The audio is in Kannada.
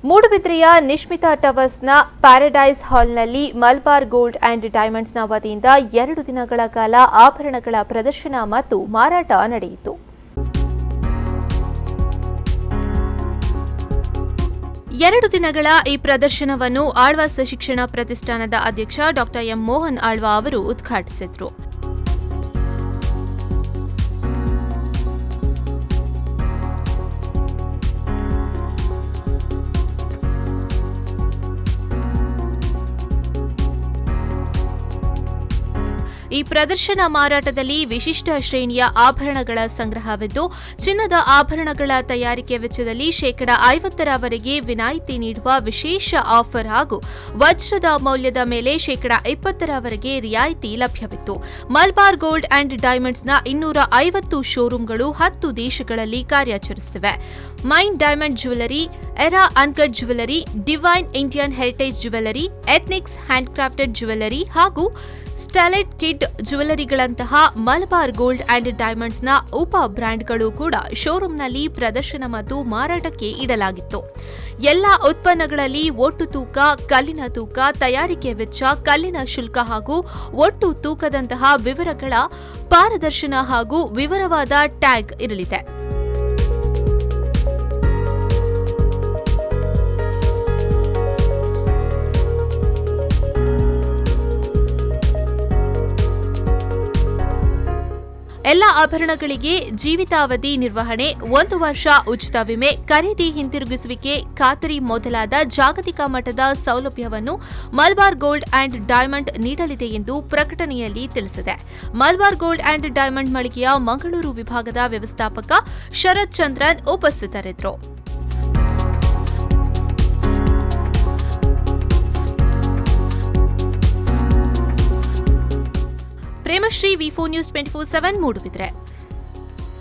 ಮೂಡುಬಿದ್ರೆಯ ನಿಶ್ಮಿತಾ ಟವರ್ಸ್ನ ಪ್ಯಾರಡೈಸ್ ಹಾಲ್ನಲ್ಲಿ ಮಲಬಾರ್ ಗೋಲ್ಡ್ ಅಂಡ್ ಡೈಮಂಡ್ಸ್ನ ವತಿಯಿಂದ 2 ದಿನಗಳ ಕಾಲ ಆಭರಣಗಳ ಪ್ರದರ್ಶನ ಮತ್ತು ಮಾರಾಟ ನಡೆಯಿತು. ಎರಡು ದಿನಗಳ ಈ ಪ್ರದರ್ಶನವನ್ನು ಆಳ್ವಾಸ್ ಶಿಕ್ಷಣ ಪ್ರತಿಷ್ಠಾನದ ಅಧ್ಯಕ್ಷ ಡಾ ಎಂ ಮೋಹನ್ ಆಳ್ವ ಅವರು ಉದ್ಘಾಟಿಸಿದರು. ಈ ಪ್ರದರ್ಶನ ಮಾರಾಟದಲ್ಲಿ ವಿಶಿಷ್ಟ ಶ್ರೇಣಿಯ ಆಭರಣಗಳ ಸಂಗ್ರಹವಿದ್ದು, ಚಿನ್ನದ ಆಭರಣಗಳ ತಯಾರಿಕೆ ವೆಚ್ಚದಲ್ಲಿ 50% ವಿನಾಯಿತಿ ನೀಡುವ ವಿಶೇಷ ಆಫರ್ ಹಾಗೂ ವಜ್ರದ ಮೌಲ್ಯದ ಮೇಲೆ 20% ರಿಯಾಯಿತಿ ಲಭ್ಯವಿತ್ತು. ಮಲಬಾರ್ ಗೋಲ್ಡ್ ಅಂಡ್ ಡೈಮಂಡ್ಸ್ನ 250 ಶೋರೂಂಗಳು 10 ದೇಶಗಳಲ್ಲಿ ಕಾರ್ಯಾಚರಿಸುತ್ತಿವೆ. Mine diamond jewellery, Era uncut jewellery, Divine Indian heritage jewellery, Ethnix handcrafted jewellery ಹಾಗೂ ಸ್ಟಾಲೆಟ್ ಕಿಡ್ ಜ್ಯುವೆಲರಿಗಳಂತಹ ಮಲಬಾರ್ ಗೋಲ್ಡ್ ಅಂಡ್ ಡೈಮಂಡ್ಸ್ನ ಉಪ ಬ್ರ್ಯಾಂಡ್ಗಳು ಕೂಡ ಶೋರೂಂನಲ್ಲಿ ಪ್ರದರ್ಶನ ಮತ್ತು ಮಾರಾಟಕ್ಕೆ ಇಡಲಾಗಿತ್ತು. ಎಲ್ಲ ಉತ್ಪನ್ನಗಳಲ್ಲಿ ಒಟ್ಟು ತೂಕ, ಕಲ್ಲಿನ ತೂಕ, ತಯಾರಿಕೆ ವೆಚ್ಚ, ಕಲ್ಲಿನ ಶುಲ್ಕ ಹಾಗೂ ಒಟ್ಟು ತೂಕದಂತಹ ವಿವರಗಳ ಪಾರದರ್ಶನ ಹಾಗೂ ವಿವರವಾದ ಟ್ಯಾಗ್ ಇರಲಿದೆ. ಎಲ್ಲ ಆಭರಣಗಳಿಗೆ ಜೀವಿತಾವಧಿ ನಿರ್ವಹಣೆ, 1 ವರ್ಷ ಉಚಿತ ವಿಮೆ, ಖರೀದಿ ಹಿಂತಿರುಗಿಸುವಿಕೆ ಖಾತರಿ ಮೊದಲಾದ ಜಾಗತಿಕ ಮಟ್ಟದ ಸೌಲಭ್ಯವನ್ನು ಮಲಬಾರ್ ಗೋಲ್ಡ್ ಅಂಡ್ ಡೈಮಂಡ್ ನೀಡಲಿದೆ ಎಂದು ಪ್ರಕಟಣೆಯಲ್ಲಿ ತಿಳಿಸಿದೆ. ಮಲಬಾರ್ ಗೋಲ್ಡ್ ಅಂಡ್ ಡೈಮಂಡ್ ಮಳಿಗೆಯ ಮಂಗಳೂರು ವಿಭಾಗದ ವ್ಯವಸ್ಥಾಪಕ ಶರತ್ ಚಂದ್ರನ್ ಉಪಸ್ಥಿತರಿದ್ದರು. ಪ್ರೇಮಶ್ರೀ, ವಿ4 ನ್ಯೂಸ್ 24/7 ಮೂಡುಬಿದ್ರೆ.